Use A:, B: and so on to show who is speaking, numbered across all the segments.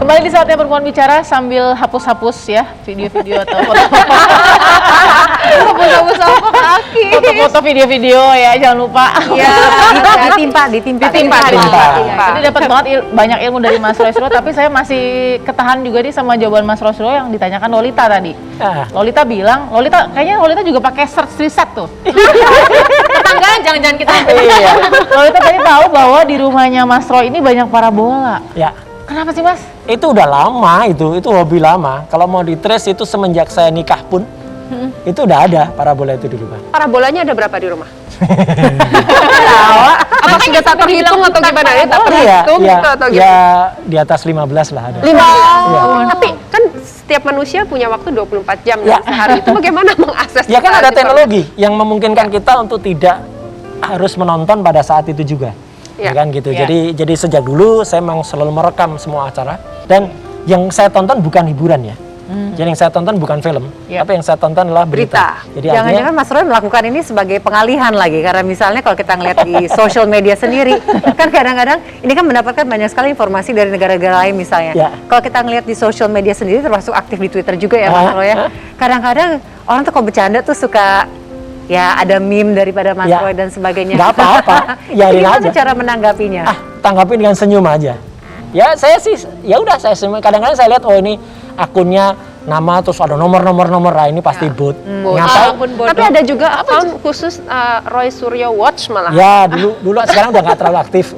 A: Kembali di Saatnya Perempuan Bicara sambil hapus-hapus ya video-video atau foto-foto.
B: Hapus-hapus apa kaki.
A: Foto-foto video-video ya, jangan lupa.
B: Iya, ditimpa.
A: Jadi dapat banget banyak ilmu dari Mas Roy Suryo, tapi saya masih ketahan juga nih sama jawaban Mas Roy Suryo yang ditanyakan Lolita tadi. Lolita bilang, kayaknya Lolita juga pakai search riset tuh.
B: Tetanggaan jangan-jangan kita.
A: Iya. Lolita tadi tahu bahwa di rumahnya Mas Roy ini banyak parabola.
C: Ya.
A: Kenapa sih Mas?
C: Itu udah lama itu hobi lama. Kalau mau di-trace itu semenjak saya nikah pun, itu udah ada parabola itu di rumah.
B: Parabolanya ada berapa di rumah? Apa sudah tak terhitung atau gimana ya? Tak terhitung gitu atau gimana?
C: Ya di atas 15 lah ada.
B: 5. Tapi kan setiap manusia punya waktu 24 jam
C: Ya.
B: sehari itu bagaimana mengakses?
C: Ya kan ada teknologi yang memungkinkan kita untuk tidak harus menonton pada saat itu juga. Ya kan gitu.
A: Ya.
C: Jadi sejak dulu saya memang selalu merekam semua acara, dan yang saya tonton bukan hiburan ya. Jadi yang saya tonton bukan film, tapi yang saya tonton adalah berita. Jadi
D: jangan-jangan Mas Roy melakukan ini sebagai pengalihan lagi, karena misalnya kalau kita ngeliat di social media sendiri, kan kadang-kadang ini kan mendapatkan banyak sekali informasi dari negara-negara lain misalnya.
C: Ya.
D: Kalau kita ngeliat di social media sendiri, termasuk aktif di Twitter juga ya Mas Roy ya. Kadang-kadang orang tuh kalau bercanda tuh suka ya ada meme daripada Mas Roy dan sebagainya.
C: Nggak apa-apa, yarin
D: Gimana
C: aja.
D: cara menanggapinya?
C: Tanggapi dengan senyum aja. Ya saya sih, ya udah saya senyum. Kadang-kadang saya lihat, oh ini akunnya nama terus ada nomor, nah ini pasti bot. Ngapain?
B: Tapi ada juga akun khusus Roy Suryo Watch malah.
C: Ya dulu sekarang udah nggak terlalu aktif.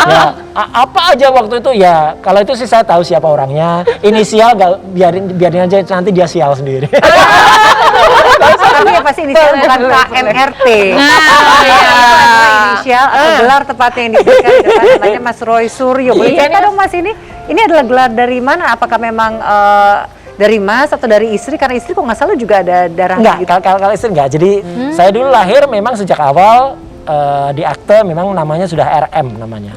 C: Ya, apa aja waktu itu ya, kalau itu sih saya tahu siapa orangnya. Inisial biarin aja, nanti dia sial sendiri.
D: Tapi ya pasti inisial bukan KMRT. Inisial atau gelar tepatnya yang diberikan di depan namanya Mas Roy Suryo. Boleh cerita dong Mas, ini adalah gelar dari mana? Apakah memang dari Mas atau dari istri? Karena istri kok nggak salah juga ada darahnya.
C: Enggak, kalau istri enggak. Jadi saya dulu lahir memang sejak awal di akte memang namanya sudah RM namanya.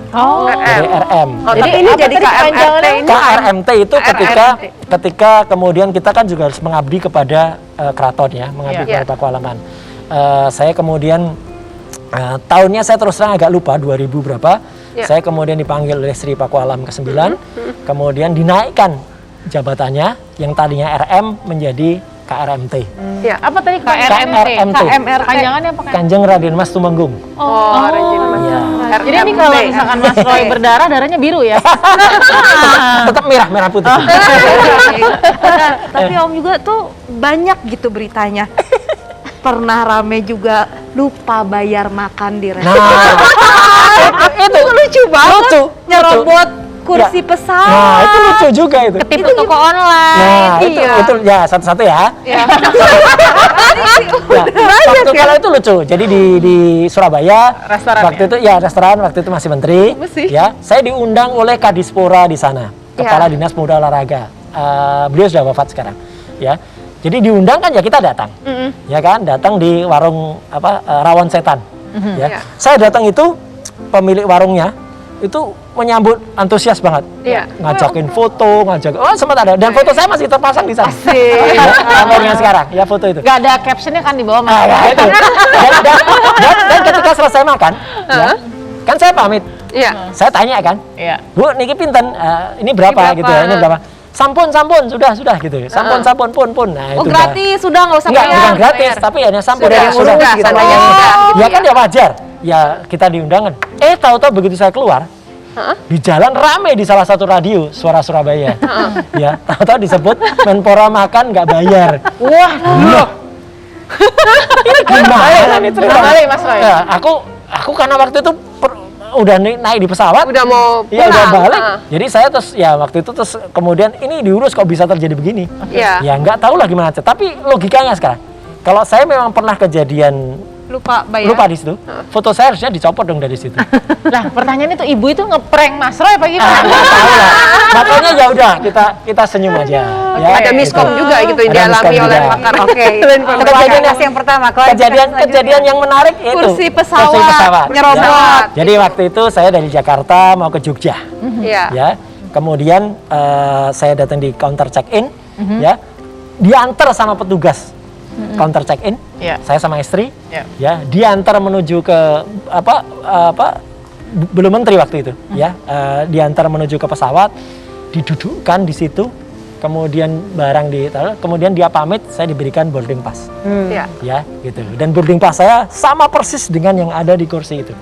C: Jadi RM.
B: Jadi ini jadi KMRT ini.
C: KRMT itu ketika kemudian kita kan juga harus mengabdi kepada keraton ya, mengabdi kepada Pakualaman. Saya kemudian tahunnya saya terus terang agak lupa 2000 berapa. Saya kemudian dipanggil oleh Sri Pakualam ke-9, kemudian dinaikkan jabatannya yang tadinya RM menjadi KRMT.
B: Ya.
A: Apa tadi
C: KRMT.
A: Panjangannya apa?
C: Kanjeng Raden Mas Tumenggung.
B: Raden Mas.
C: Iya.
A: Jadi ini kalau misalkan Mas Roy berdarah, darahnya biru ya?
C: Tetap merah putih.
E: Tapi Om juga tuh banyak gitu beritanya. Pernah rame juga lupa bayar makan di restoran.
C: Itu
E: lucu banget.
C: Lucu.
E: Nyerobot kursi pesawat.
C: Nah, itu lucu juga itu.
A: Ketipu toko online.
C: Nah, itu ya satu-satu ya. Kalau itu lucu. Jadi di Surabaya waktu itu ya restoran waktu itu masih menteri. Ya, saya diundang oleh Kadispora di sana, Kepala Dinas Pemuda Olahraga. Beliau sudah wafat sekarang. Ya. Jadi diundang kan ya kita datang. Ya kan, datang di warung Rawon Setan. Ya. Saya datang itu pemilik warungnya itu menyambut antusias banget, ngajakin foto, sempat ada, dan foto saya masih terpasang di sana. Sampai dengan sekarang, ya foto itu.
A: Gak ada captionnya kan di bawah Mas?
C: Itu. Dan ketika selesai makan, ya, kan saya pamit, saya tanya kan, Bu, niki pinten, ini berapa gitu ya, ini berapa? Sampun, sudah gitu. Sampun, pun. Nah, itu
E: gratis, sudah nggak usah bayar.
C: Bukan gratis, tapi hanya sampun
B: Sudah,
C: sudah.
B: gitu
C: Ya kan ya wajar. Ya kita diundangan. Tahu-tahu begitu saya keluar, di jalan rame di salah satu radio Suara Surabaya. Ya, tahu-tahu disebut Menpora makan nggak bayar.
A: Wah,
C: ini gimana nih cerita?
A: Mas Roy.
C: Ya, aku karena waktu itu udah naik di pesawat,
B: udah mau pulang.
C: Ya udah balik. Jadi saya terus ya waktu itu terus kemudian ini diurus kok bisa terjadi begini. Ya nggak tahu lah gimana. Tapi logikanya sekarang, kalau saya memang pernah kejadian
E: lupa bayar.
C: Lupa di situ. Foto saya harusnya dicopot dong dari situ.
A: Lah, pertanyaan itu ibu itu ngeprank Mas Roy apa gimana?
C: Nggak tahu lah. Makanya ya udah kita senyum aja. Ya,
B: Ada miskom juga gitu yang dialami oleh pakar.
D: Kejadian yang pertama,
C: kejadian yang menarik itu
E: kursi pesawat
D: nyerobot.
C: Ya. Jadi waktu itu saya dari Jakarta mau ke Jogja. Ya. Kemudian saya datang di counter check-in, ya. Diantar sama petugas counter check-in, saya sama istri, ya, diantar menuju ke belum menteri waktu itu, ya, diantar menuju ke pesawat. didudukkan di situ, kemudian barang ditaruh, kemudian dia pamit, saya diberikan boarding pass.
B: Ya.
C: Ya, gitu. Dan boarding pass saya sama persis dengan yang ada di kursi itu.